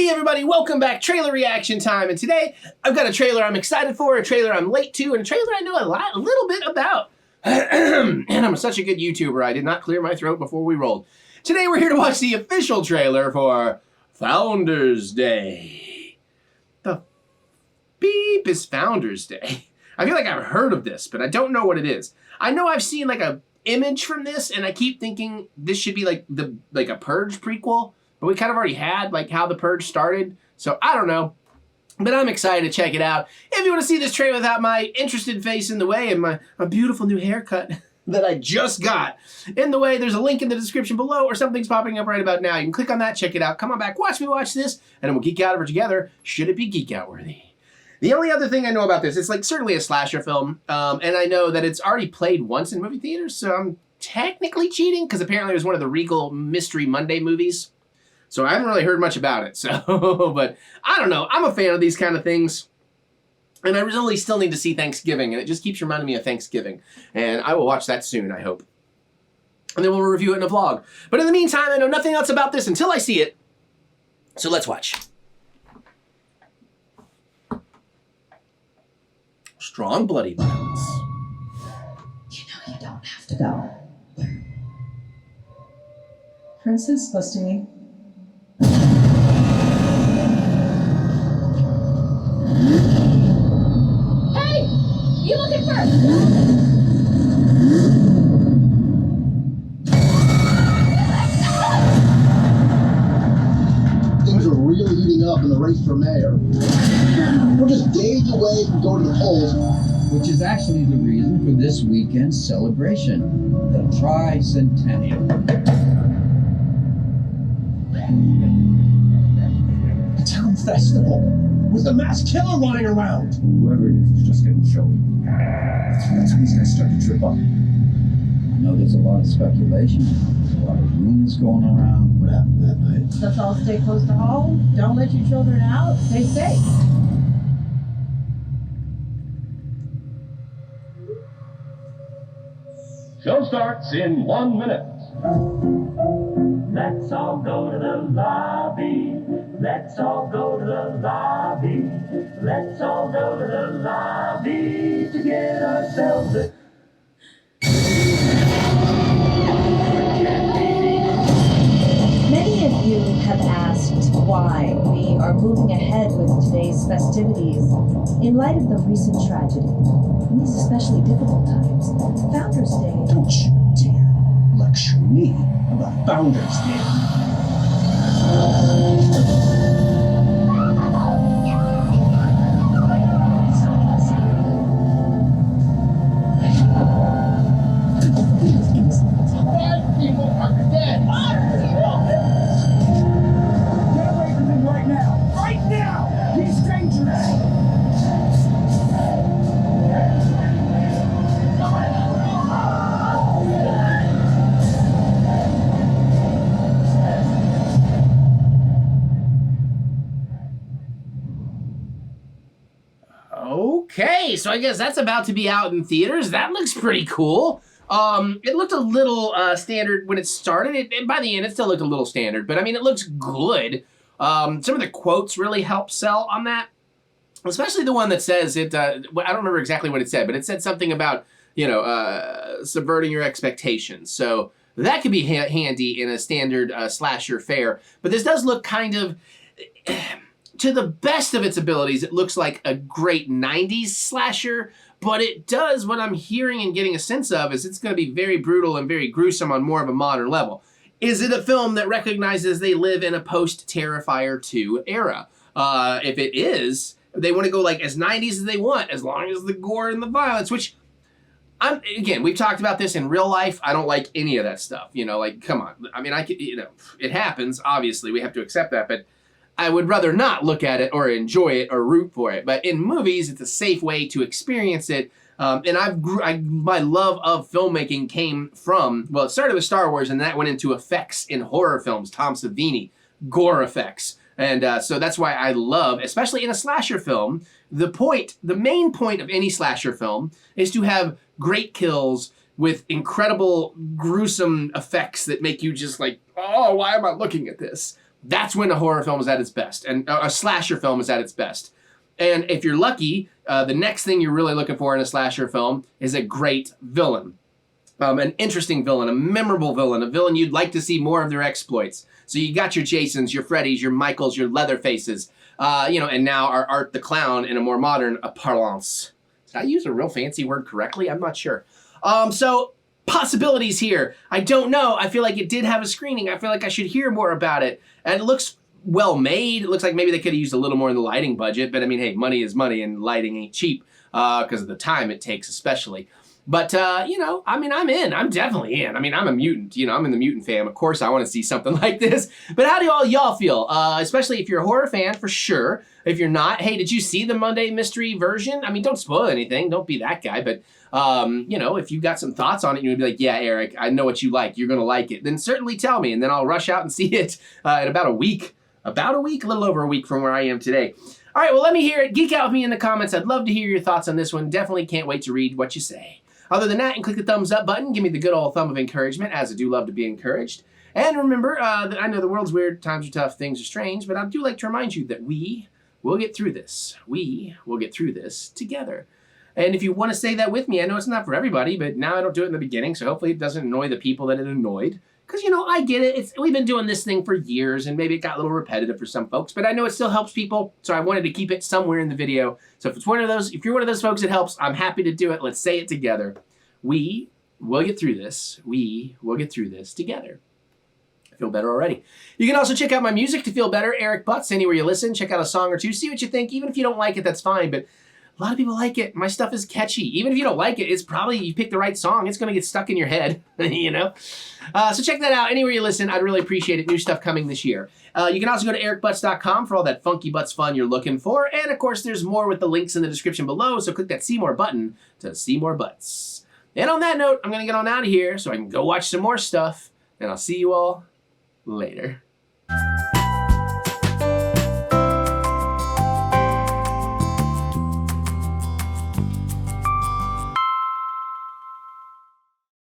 Hey everybody, welcome back. Trailer reaction time. And today I've got a trailer I'm excited for, a trailer I'm late to, and a trailer I know a little bit about. And I'm such a good YouTuber, I did not clear my throat before we rolled. Today we're here to watch the official trailer for Founders Day. The beep is Founders Day. I feel like I've heard of this, but I don't know what it is. I know I've seen like a image from this, and I keep thinking this should be like a Purge prequel. But we kind of already had like how the Purge started, so I don't know. But I'm excited to check it out. If you want to see this trailer without my interested face in the way and my beautiful new haircut that I just got in the way, there's a link in the description below or something's popping up right about now. You can click on that, check it out, come on back, watch me watch this, and then we'll geek out over together, should it be geek out worthy. The only other thing I know about this, it's like certainly a slasher film, and I know that it's already played once in movie theaters, so I'm technically cheating because apparently it was one of the Regal Mystery Monday movies. So I haven't really heard much about it, so, but I don't know. I'm a fan of these kind of things, and I really still need to see Thanksgiving, and it just keeps reminding me of Thanksgiving, and I will watch that soon, I hope. And then we'll review it in a vlog. But in the meantime, I know nothing else about this until I see it, so let's watch. Strong bloody violence. You know you don't have to go. Princess, close to me. Hey! You looking first! Things are really heating up in the race for mayor. We're just days away from going to the polls. Which is actually the reason for this weekend's celebration, the Tricentennial. A town festival with a mass killer running around. Whoever it is just getting showy. That's when these guys start to trip up. I know there's a lot of speculation, there's a lot of rumors going around. What happened that night? Let's all stay close to home. Don't let your children out. Stay safe. Show starts in 1 minute. Let's all go to the lobby. Let's all go to the lobby. Let's all go to the lobby to get ourselves a... Many of you have asked why we are moving ahead with today's festivities in light of the recent tragedy. In these especially difficult times, Founders Day. Don't you dare lecture me about Founders Day. Bad people are dead. Get away from him right now. Right now. He's dangerous. Okay, so I guess that's about to be out in theaters. That looks pretty cool. It looked a little standard when it started. By the end, it still looked a little standard, but I mean, it looks good. Some of the quotes really help sell on that, especially the one that says it. I don't remember exactly what it said, but it said something about, you know, subverting your expectations. So that could be handy in a standard slasher fare. But this does look kind of... to the best of its abilities, it looks like a great 90s slasher, but it does, what I'm hearing and getting a sense of, is it's going to be very brutal and very gruesome on more of a modern level. Is it a film that recognizes they live in a post-Terrifier 2 era? If it is, they want to go like as 90s as they want, as long as the gore and the violence, which, again, we've talked about this in real life. I don't like any of that stuff, you know, like, come on. I mean, you know, it happens, obviously, we have to accept that, but I would rather not look at it or enjoy it or root for it. But in movies, it's a safe way to experience it. And my love of filmmaking came from, well, it started with Star Wars, and that went into effects in horror films, Tom Savini, gore effects. And so that's why I love, especially in a slasher film, the main point of any slasher film is to have great kills with incredible, gruesome effects that make you just like, oh, why am I looking at this? That's when a horror film is at its best, and a slasher film is at its best. And if you're lucky, the next thing you're really looking for in a slasher film is a great villain. An interesting villain, a memorable villain, a villain you'd like to see more of their exploits. So you got your Jasons, your Freddys, your Michaels, your Leatherfaces, and now our Art the Clown in a more modern parlance. Did I use a real fancy word correctly? I'm not sure. So possibilities here. I don't know. I feel like it did have a screening. I feel like I should hear more about it. And it looks well made. It looks like maybe they could have used a little more in the lighting budget. But I mean, hey, money is money and lighting ain't cheap because of the time it takes especially. But, I mean, I'm in. I'm definitely in. I mean, I'm a mutant. I'm in the mutant fam. Of course, I want to see something like this. But how do all y'all feel? Especially if you're a horror fan, for sure. If you're not, hey, did you see the Monday Mystery version? I mean, don't spoil anything. Don't be that guy. But, if you've got some thoughts on it, you would be like, yeah, Eric, I know what you like. You're going to like it. Then certainly tell me. And then I'll rush out and see it in about a week. About a week? A little over a week from where I am today. All right, well, let me hear it. Geek out with me in the comments. I'd love to hear your thoughts on this one. Definitely can't wait to read what you say. Other than that, and click the thumbs up button. Give me the good old thumb of encouragement, as I do love to be encouraged. And remember that I know the world's weird, times are tough, things are strange, but I do like to remind you that we will get through this. We will get through this together. And if you want to say that with me, I know it's not for everybody, but now I don't do it in the beginning, so hopefully it doesn't annoy the people that it annoyed. Because, I get it. We've been doing this thing for years, and maybe it got a little repetitive for some folks, but I know it still helps people, so I wanted to keep it somewhere in the video. So if you're one of those folks it helps, I'm happy to do it. Let's say it together. We will get through this. We will get through this together. I feel better already. You can also check out my music to feel better, EricButts, anywhere you listen. Check out a song or two, see what you think. Even if you don't like it, that's fine, but a lot of people like it. My stuff is catchy. Even if you don't like it, it's probably, you picked the right song. It's going to get stuck in your head, So check that out anywhere you listen. I'd really appreciate it. New stuff coming this year. You can also go to ericbutts.com for all that funky butts fun you're looking for. And, of course, there's more with the links in the description below, so click that see more button to see more butts. And on that note, I'm going to get on out of here so I can go watch some more stuff. And I'll see you all later.